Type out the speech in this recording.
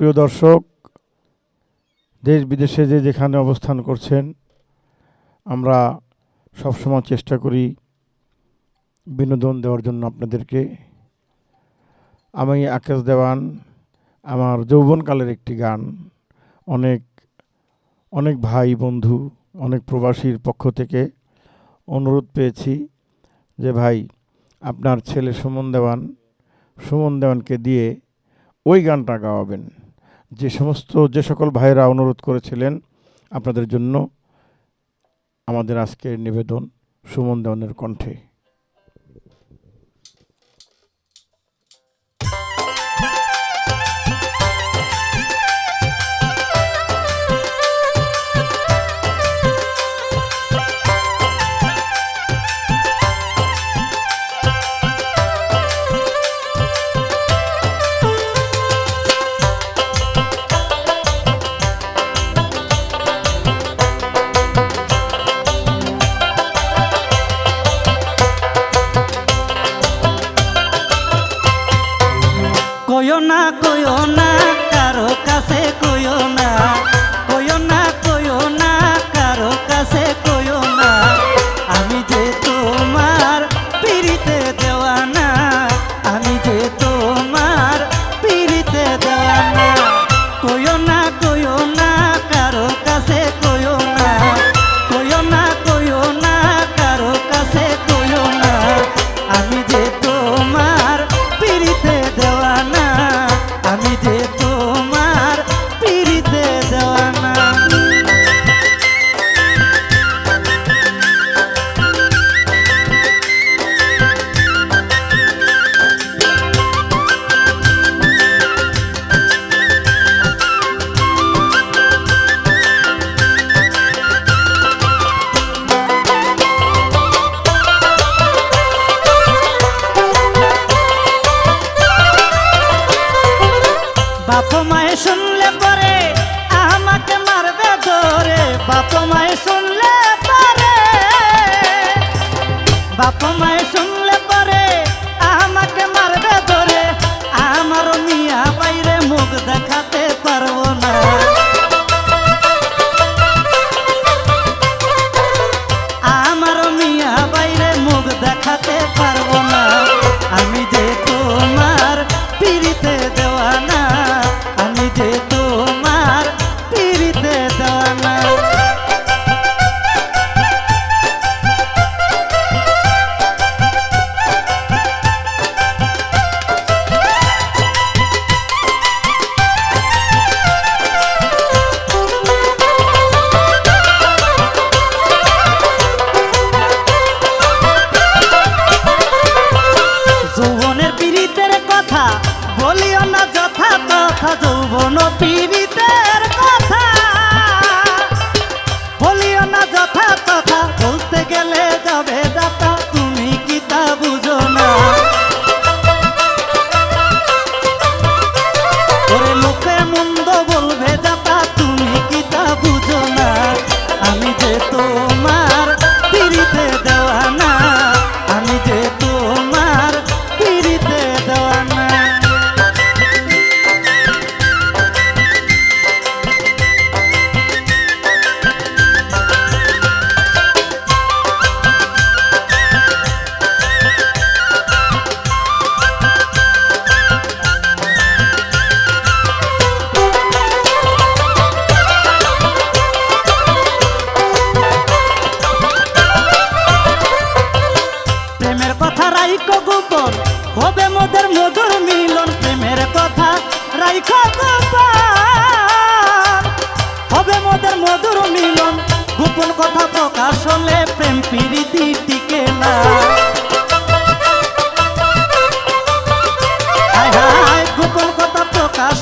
প্রিয় দর্শক, দেশ বিদেশে যে যেখানে অবস্থান করছেন, আমরা সবসময় চেষ্টা করি বিনোদন দেওয়ার জন্য আপনাদেরকে। আমি আকাশ দেওয়ান, আমার যৌবনকালের একটি গান অনেক অনেক ভাই বন্ধু, অনেক প্রবাসীর পক্ষ থেকে অনুরোধ পেয়েছি যে ভাই আপনার ছেলে সুমন দেওয়ানকে দিয়ে ওই গানটা গাওয়াবেন। যে সকল ভাইয়েরা অনুরোধ করেছিলেন, আপনাদের জন্য আমাদের আজকের নিবেদন সুমন দেওয়ানের কণ্ঠে। কইও না কারো কাছে কইও না কারো কাছে কইও না, আমি যে তোমার পিরিতে দেওয়ানা, আমি যে তোমার পিরিতে দেওয়ানা। কইও না কারো কাছে কইও না কারো কাছে কইও না, আমি যে তোমার পিরিতে দেওয়ানা, আমি যে তোমার পিরিতে দেওয়ানা। বাপ মায়ে শুনলে পরে আমাকে মারবে ধরে, বাপ মায়ে শুনলে পরে, বাপ মায়ে শুনলে পরে আমাকে মারবে ধরে, আমার মিয়া বাইরে মুখ দেখাতে পারবো না, আমার মিয়া বাইরে মুখ দেখাতে পারবো না, আমি যে তোমার পিরিতে দেওয়ানা, আমি যে তোমার পিরিতে দেওয়ানা। যৌবনের পিরিতের কথা বলিও না যথা তথা, যৌবন পিরিতের কথা বলিও না যথা তথা, বলতে গেলে যাবে যাতা, তুমি কি তা বুঝো না? ওরে লোকে মন্দ বলবে যাতা, তুমি কি তা বুঝো না? আমি যে তোমার পিরিতে দেওয়ানা, আমি যে তোমার পিরিতে দেওয়ানা। প্রেমের কথা রাইখো গোপন, হবে মোদের মধুর মিলন, প্রেমের কথা রাইখো গোপন, হবে মোদের মধুর মিলন, গোপন কথা প্রকাশ হলে প্রেম প্রীতি টিকে না, হায় হায় গোপন কথা প্রকাশ